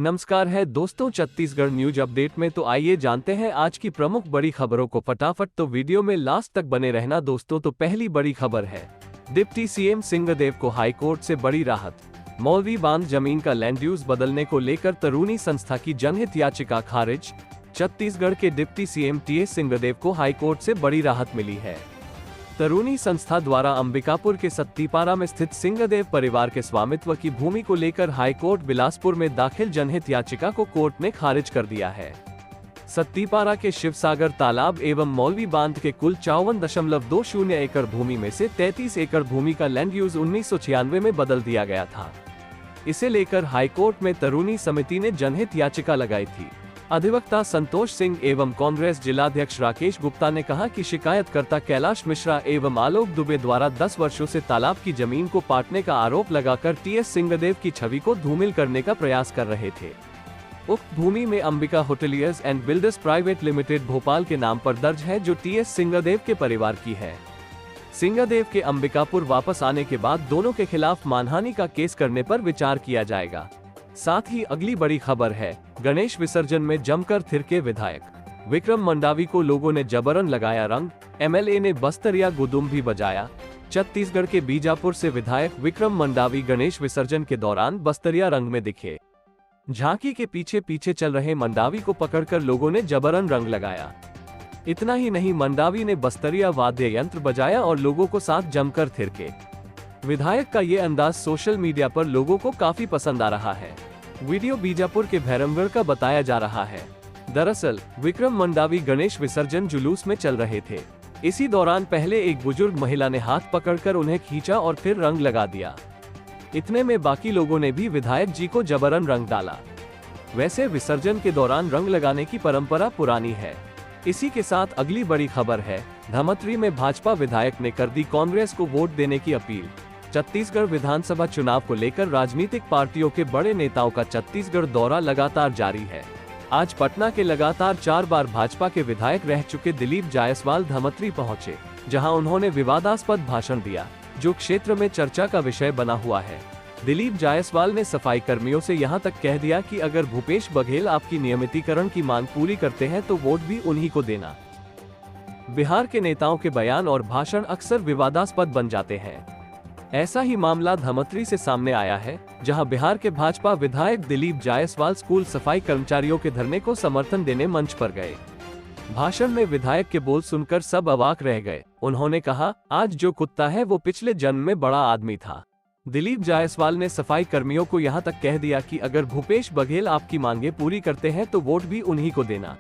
नमस्कार है दोस्तों, छत्तीसगढ़ न्यूज अपडेट में तो आइए जानते हैं आज की प्रमुख बड़ी खबरों को फटाफट। तो वीडियो में लास्ट तक बने रहना दोस्तों। तो पहली बड़ी खबर है, डिप्टी सीएम सिंहदेव को हाईकोर्ट से बड़ी राहत। मौलवी बांध जमीन का लैंड यूज बदलने को लेकर तरूणी संस्था की जनहित याचिका खारिज। छत्तीसगढ़ के डिप्टी सीएम टीएस सिंहदेव को हाईकोर्ट से बड़ी राहत मिली है। तरूणी संस्था द्वारा अंबिकापुर के सत्तीपारा में स्थित सिंहदेव परिवार के स्वामित्व की भूमि को लेकर हाईकोर्ट बिलासपुर में दाखिल जनहित याचिका को कोर्ट ने खारिज कर दिया है। सत्तीपारा के शिवसागर तालाब एवं मौलवी बांध के कुल 54.20 एकड़ भूमि में से 33 एकड़ भूमि का लैंड यूज 1996 में बदल दिया गया था। इसे लेकर हाईकोर्ट में तरूणी समिति ने जनहित याचिका लगाई थी। अधिवक्ता संतोष सिंह एवं कांग्रेस जिलाध्यक्ष राकेश गुप्ता ने कहा कि शिकायतकर्ता कैलाश मिश्रा एवं आलोक दुबे द्वारा 10 वर्षों से तालाब की जमीन को पाटने का आरोप लगाकर टीएस सिंहदेव की छवि को धूमिल करने का प्रयास कर रहे थे। उक्त भूमि में Ambika hoteliers and builders private limited Bhopal के नाम पर दर्ज है, जो टीएस सिंहदेव के परिवार की है। सिंहदेव के अंबिकापुर वापस आने के बाद दोनों के खिलाफ मानहानि का केस करने पर विचार किया जाएगा। साथ ही अगली बड़ी खबर है, गणेश विसर्जन में जमकर थिरके विधायक। विक्रम मंडावी को लोगों ने जबरन लगाया रंग, एमएलए ने बस्तरिया गुदुम भी बजाया। छत्तीसगढ़ के बीजापुर से विधायक विक्रम मंडावी गणेश विसर्जन के दौरान बस्तरिया रंग में दिखे। झांकी के पीछे पीछे चल रहे मंडावी को पकड़कर लोगों ने जबरन रंग लगाया। इतना ही नहीं, मंडावी ने बस्तरिया वाद्य यंत्र बजाया और लोगों को साथ जमकर थिरके। विधायक का ये अंदाज सोशल मीडिया पर लोगों को काफी पसंद आ रहा है। वीडियो बीजापुर के भैरमगढ़ का बताया जा रहा है। दरअसल विक्रम मंडावी गणेश विसर्जन जुलूस में चल रहे थे। इसी दौरान पहले एक बुजुर्ग महिला ने हाथ पकड़कर उन्हें खींचा और फिर रंग लगा दिया। इतने में बाकी लोगों ने भी विधायक जी को जबरन रंग डाला। वैसे विसर्जन के दौरान रंग लगाने की परंपरा पुरानी है। इसी के साथ अगली बड़ी खबर है, धमतरी में भाजपा विधायक ने कर दी कांग्रेस को वोट देने की अपील। छत्तीसगढ़ विधानसभा चुनाव को लेकर राजनीतिक पार्टियों के बड़े नेताओं का छत्तीसगढ़ दौरा लगातार जारी है। आज पटना के लगातार 4 बार भाजपा के विधायक रह चुके दिलीप जायसवाल धमतरी पहुंचे, जहां उन्होंने विवादास्पद भाषण दिया, जो क्षेत्र में चर्चा का विषय बना हुआ है। दिलीप जायसवाल ने सफाई कर्मियों से यहां तक कह दिया कि अगर भूपेश बघेल आपकी नियमितीकरण की मांग पूरी करते हैं तो वोट भी उन्हीं को देना। बिहार के नेताओं के बयान और भाषण अक्सर विवादास्पद बन जाते हैं। ऐसा ही मामला धमतरी से सामने आया है, जहां बिहार के भाजपा विधायक दिलीप जायसवाल स्कूल सफाई कर्मचारियों के धरने को समर्थन देने मंच पर गए। भाषण में विधायक के बोल सुनकर सब अवाक रह गए। उन्होंने कहा, आज जो कुत्ता है वो पिछले जन्म में बड़ा आदमी था। दिलीप जायसवाल ने सफाई कर्मियों को यहां तक कह दिया कि अगर भूपेश बघेल आपकी मांगे पूरी करते हैं तो वोट भी उन्हीं को देना।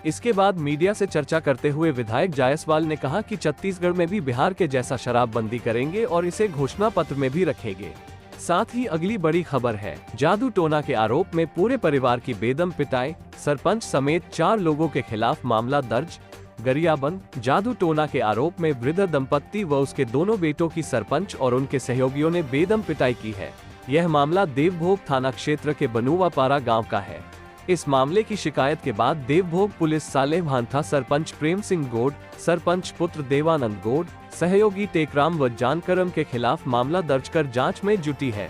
इसके बाद मीडिया से चर्चा करते हुए विधायक जायसवाल ने कहा कि छत्तीसगढ़ में भी बिहार के जैसा शराबबंदी करेंगे और इसे घोषणा पत्र में भी रखेंगे। साथ ही अगली बड़ी खबर है, जादू टोना के आरोप में पूरे परिवार की बेदम पिटाई, सरपंच समेत 4 लोगों के खिलाफ मामला दर्ज। गरियाबंद जादू टोना के आरोप में वृद्ध दंपत्ति व उसके दोनों बेटों की सरपंच और उनके सहयोगियों ने बेदम पिटाई की है। यह मामला देवभोग थाना क्षेत्र के बनुवापारा गाँव का है। इस मामले की शिकायत के बाद देवभोग पुलिस सालेभांथा सरपंच प्रेम सिंह गोड, सरपंच पुत्र देवानंद गोड, सहयोगी टेकराम व जानकरम के खिलाफ मामला दर्ज कर जांच में जुटी है।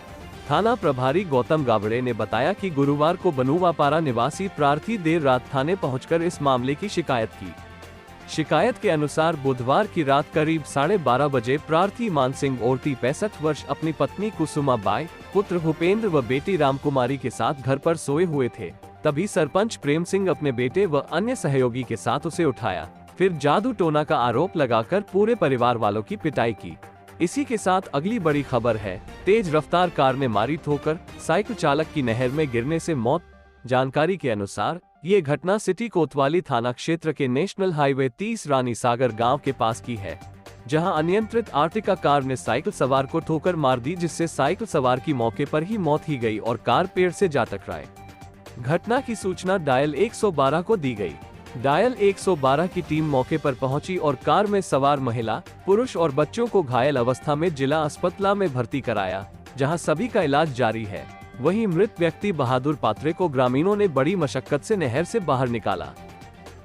थाना प्रभारी गौतम गावड़े ने बताया कि गुरुवार को बनुवापारा निवासी प्रार्थी देर रात थाने पहुंचकर इस मामले की शिकायत की। शिकायत के अनुसार बुधवार की रात करीब 12:30 बजे प्रार्थी मानसिंह ओरती 65 वर्ष अपनी पत्नी कुसुमा बाई, पुत्र भूपेंद्र व बेटी रामकुमारी के साथ घर पर सोए हुए थे। तभी सरपंच प्रेम सिंह अपने बेटे व अन्य सहयोगी के साथ उसे उठाया, फिर जादू टोना का आरोप लगाकर पूरे परिवार वालों की पिटाई की। इसी के साथ अगली बड़ी खबर है, तेज रफ्तार कार ने मारी ठोकर, साइकिल चालक की नहर में गिरने से मौत। जानकारी के अनुसार ये घटना सिटी कोतवाली थाना क्षेत्र के नेशनल हाईवे 30 रानी सागर गाँव के पास की है, जहां अनियंत्रित आर्टिका कार ने साइकिल सवार को ठोकर मार दी, जिससे साइकिल सवार की मौके पर ही मौत ही गई और कार पेड़ से जा टकराई। घटना की सूचना डायल 112 को दी गई। डायल 112 की टीम मौके पर पहुंची और कार में सवार महिला, पुरुष और बच्चों को घायल अवस्था में जिला अस्पताल में भर्ती कराया, जहां सभी का इलाज जारी है। वहीं मृत व्यक्ति बहादुर पात्रे को ग्रामीणों ने बड़ी मशक्कत से नहर से बाहर निकाला।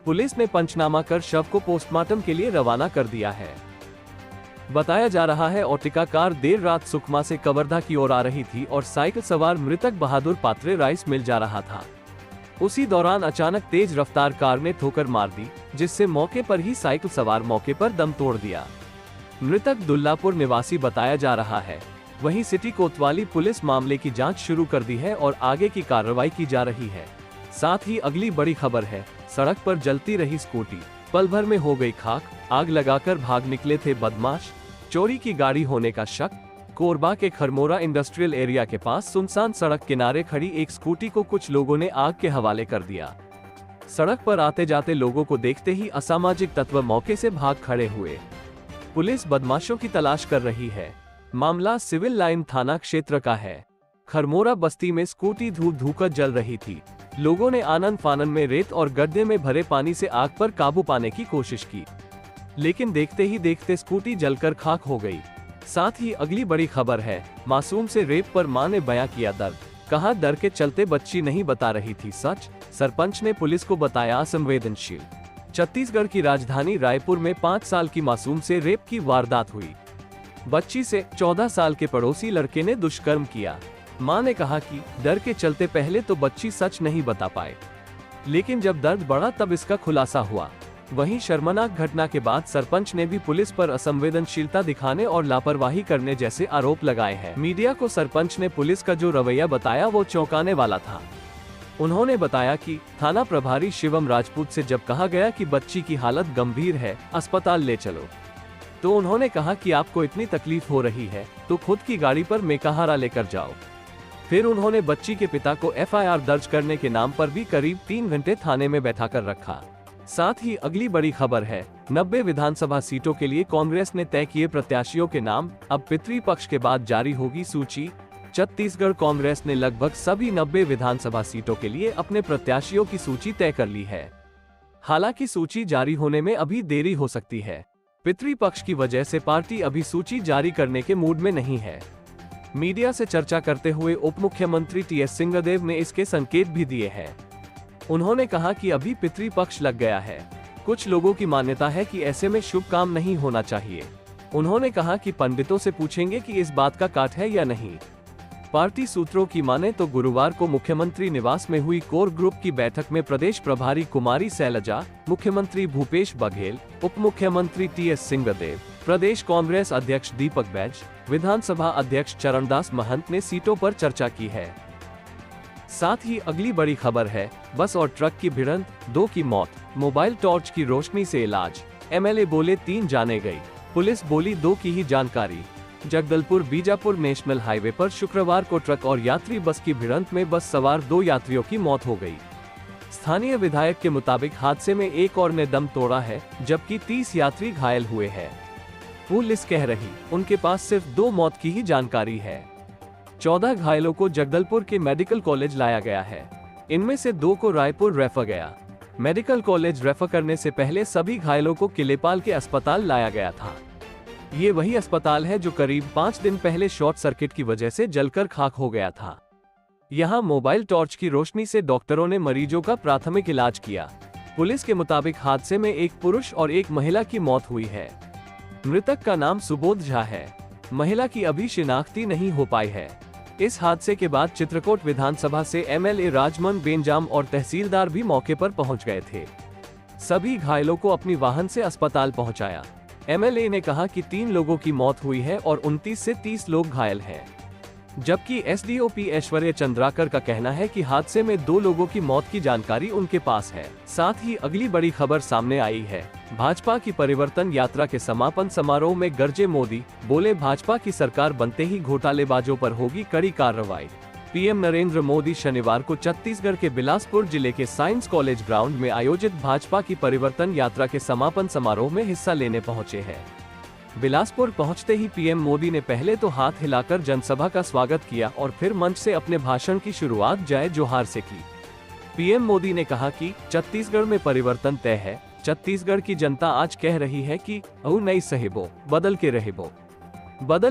पुलिस ने पंचनामा कर शव को पोस्टमार्टम के लिए रवाना कर दिया है। बताया जा रहा है ऑर्टिका कार देर रात सुकमा से कवर्धा की ओर आ रही थी और साइकिल सवार मृतक बहादुर पात्रे राइस मिल जा रहा था। उसी दौरान अचानक तेज रफ्तार कार ने ठोकर मार दी, जिससे मौके पर ही साइकिल सवार मौके पर दम तोड़ दिया। मृतक दुल्लापुर निवासी बताया जा रहा है। वहीं सिटी कोतवाली पुलिस मामले की जांच शुरू कर दी है और आगे की कार्रवाई की जा रही है। साथ ही अगली बड़ी खबर है, सड़क पर जलती रही स्कूटी, पल भर में हो गई खाक, आग लगाकर भाग निकले थे बदमाश, चोरी की गाड़ी होने का शक। कोरबा के खरमोरा इंडस्ट्रियल एरिया के पास सुनसान सड़क किनारे खड़ी एक स्कूटी को कुछ लोगों ने आग के हवाले कर दिया। सड़क पर आते जाते लोगों को देखते ही असामाजिक तत्व मौके से भाग खड़े हुए। पुलिस बदमाशों की तलाश कर रही है। मामला सिविल लाइन थाना क्षेत्र का है। खरमोरा बस्ती में स्कूटी धूप धूकर जल रही थी। लोगों ने आनंद फानन में रेत और गड्ढे में भरे पानी से आग पर काबू पाने की कोशिश की, लेकिन देखते ही देखते स्कूटी जलकर खाक हो गई। साथ ही अगली बड़ी खबर है, मासूम से रेप पर मां ने बयां किया दर्द। कहा डर के चलते बच्ची नहीं बता रही थी सच, सरपंच ने पुलिस को बताया असंवेदनशील। छत्तीसगढ़ की राजधानी रायपुर में 5 साल की मासूम से रेप की वारदात हुई। बच्ची से 14 साल के पड़ोसी लड़के ने दुष्कर्म किया। मां ने कहा कि डर के चलते पहले तो बच्ची सच नहीं बता पाए, लेकिन जब दर्द बढ़ा तब इसका खुलासा हुआ। वहीं शर्मनाक घटना के बाद सरपंच ने भी पुलिस पर असंवेदनशीलता दिखाने और लापरवाही करने जैसे आरोप लगाए हैं। मीडिया को सरपंच ने पुलिस का जो रवैया बताया वो चौंकाने वाला था। उन्होंने बताया कि थाना प्रभारी शिवम राजपूत से जब कहा गया कि बच्ची की हालत गंभीर है, अस्पताल ले चलो, तो उन्होंने कहा कि आपको इतनी तकलीफ हो रही है तो खुद की गाड़ी पर मेकाहारा लेकर जाओ। फिर उन्होंने बच्ची के पिता को एफआईआर दर्ज करने के नाम पर भी करीब 3 घंटे थाने में बैठाकर रखा। साथ ही अगली बड़ी खबर है, 90 विधानसभा सीटों के लिए कांग्रेस ने तय किए प्रत्याशियों के नाम, अब पितृपक्ष के बाद जारी होगी सूची। छत्तीसगढ़ कांग्रेस ने लगभग सभी 90 विधानसभा सीटों के लिए अपने प्रत्याशियों की सूची तय कर ली है। हालांकि सूची जारी होने में अभी देरी हो सकती है। पितृपक्ष की वजह से पार्टी अभी सूची जारी करने के मूड में नहीं है। मीडिया से चर्चा करते हुए उप मुख्यमंत्री टीएस सिंहदेव ने इसके संकेत भी दिए हैं। उन्होंने कहा कि अभी पितृपक्ष लग गया है। कुछ लोगों की मान्यता है कि ऐसे में शुभ काम नहीं होना चाहिए। उन्होंने कहा कि पंडितों से पूछेंगे कि इस बात का काट है या नहीं। पार्टी सूत्रों की माने तो गुरुवार को मुख्यमंत्री निवास में हुई कोर ग्रुप की बैठक में प्रदेश प्रभारी कुमारी शैलजा, मुख्यमंत्री भूपेश बघेल, उप मुख्यमंत्री टीएस सिंहदेव, प्रदेश कांग्रेस अध्यक्ष दीपक बैज, विधानसभा अध्यक्ष चरणदास महंत ने सीटों पर चर्चा की है। साथ ही अगली बड़ी खबर है, बस और ट्रक की भिड़ंत, 2 की मौत, मोबाइल टॉर्च की रोशनी से इलाज। एमएलए बोले 3 जाने गई, पुलिस बोली 2 की ही जानकारी। जगदलपुर बीजापुर नेशनल हाईवे पर शुक्रवार को ट्रक और यात्री बस की भिड़ंत में बस सवार 2 यात्रियों की मौत हो गई। स्थानीय विधायक के मुताबिक हादसे में एक और ने दम तोड़ा है, जबकि 30 यात्री घायल हुए हैं। पुलिस कह रही उनके पास सिर्फ 2 मौत की ही जानकारी है। 14 घायलों को जगदलपुर के मेडिकल कॉलेज लाया गया है। इनमें से 2 को रायपुर रेफर गया। मेडिकल कॉलेज रेफर करने से पहले सभी घायलों को किलेपाल के अस्पताल लाया गया था। ये वही अस्पताल है जो करीब 5 दिन पहले शॉर्ट सर्किट की वजह से जलकर खाक हो गया था। यहाँ मोबाइल टॉर्च की रोशनी से डॉक्टरों ने मरीजों का प्राथमिक इलाज किया। पुलिस के मुताबिक हादसे में एक पुरुष और एक महिला की मौत हुई है। मृतक का नाम सुबोध झा है। महिला की अभी शिनाख्ती नहीं हो पाई है। इस हादसे के बाद चित्रकोट विधानसभा से एमएलए राजमन बेंजाम और तहसीलदार भी मौके पर पहुंच गए थे। सभी घायलों को अपनी वाहन से अस्पताल पहुंचाया। एमएलए ने कहा कि 3 लोगों की मौत हुई है और 29 से 30 लोग घायल हैं। जबकि एसडीओपी ऐश्वर्य चंद्राकर का कहना है कि हादसे में 2 लोगों की मौत की जानकारी उनके पास है। साथ ही अगली बड़ी खबर सामने आई है, भाजपा की परिवर्तन यात्रा के समापन समारोह में गरजे मोदी, बोले भाजपा की सरकार बनते ही घोटालेबाजों पर होगी कड़ी कार्रवाई। पीएम नरेंद्र मोदी शनिवार को छत्तीसगढ़ के बिलासपुर जिले के साइंस कॉलेज ग्राउंड में आयोजित भाजपा की परिवर्तन यात्रा के समापन समारोह में हिस्सा लेने पहुंचे हैं। बिलासपुर पहुंचते ही पीएम मोदी ने पहले तो हाथ हिलाकर जनसभा का स्वागत किया और फिर मंच से अपने भाषण की शुरुआत जय जोहार से की। पीएम मोदी ने कहा कि छत्तीसगढ़ में परिवर्तन तय है। छत्तीसगढ़ की जनता आज कह रही है कि औ नई सहेबो, बदल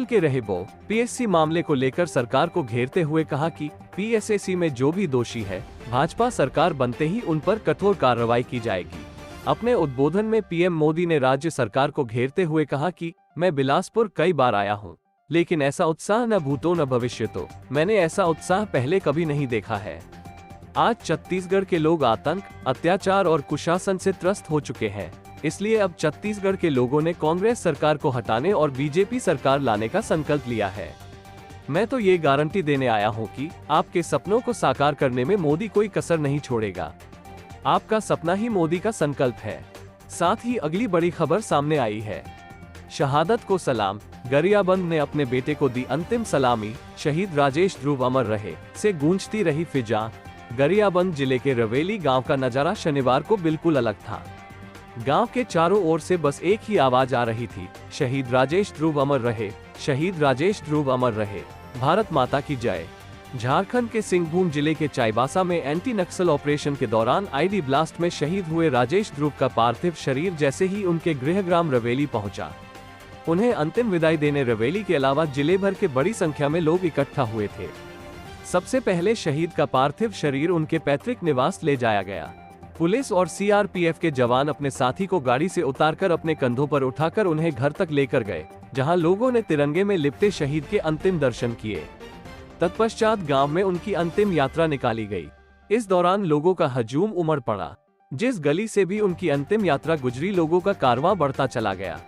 के रहेबो। पीएससी मामले को लेकर सरकार को घेरते हुए कहा कि पीएससी में जो भी दोषी है, भाजपा सरकार बनते ही उन पर कठोर कार्रवाई की जाएगी। अपने उद्बोधन में पीएम मोदी ने राज्य सरकार को घेरते हुए कहा कि मैं बिलासपुर कई बार आया हूँ, लेकिन ऐसा उत्साह न भूतो न भविष्यतो। मैंने ऐसा उत्साह पहले कभी नहीं देखा है। आज छत्तीसगढ़ के लोग आतंक, अत्याचार और कुशासन से त्रस्त हो चुके हैं। इसलिए अब छत्तीसगढ़ के लोगों ने कांग्रेस सरकार को हटाने और बीजेपी सरकार लाने का संकल्प लिया है। मैं तो ये गारंटी देने आया हूँ कि आपके सपनों को साकार करने में मोदी कोई कसर नहीं छोड़ेगा। आपका सपना ही मोदी का संकल्प है। साथ ही अगली बड़ी खबर सामने आई है। शहादत को सलाम, गरियाबंद ने अपने बेटे को दी अंतिम सलामी। शहीद राजेश ध्रुव अमर रहे से गूंजती रही फिजा। गरियाबंद जिले के रवेली गांव का नजारा शनिवार को बिल्कुल अलग था। गांव के चारों ओर से बस एक ही आवाज आ रही थी, शहीद राजेश ध्रुव अमर रहे, शहीद राजेश ध्रुव अमर रहे, भारत माता की जय। झारखंड के सिंहभूम जिले के चाईबासा में एंटी नक्सल ऑपरेशन के दौरान आईडी ब्लास्ट में शहीद हुए राजेश ध्रुव का पार्थिव शरीर जैसे ही उनके गृहग्राम रवेली पहुंचा, उन्हें अंतिम विदाई देने रवेली के अलावा जिले भर के बड़ी संख्या में लोग इकट्ठा हुए थे। सबसे पहले शहीद का पार्थिव शरीर उनके पैतृक निवास ले जाया गया। पुलिस और सीआरपीएफ के जवान अपने साथी को गाड़ी से उतारकर अपने कंधों पर उठाकर उन्हें घर तक लेकर गए, जहां लोगों ने तिरंगे में लिपटे शहीद के अंतिम दर्शन किए। तत्पश्चात गांव में उनकी अंतिम यात्रा निकाली गई। इस दौरान लोगों का हजूम उमड़ पड़ा। जिस गली से भी उनकी अंतिम यात्रा गुजरी, लोगों का कारवां बढ़ता चला गया।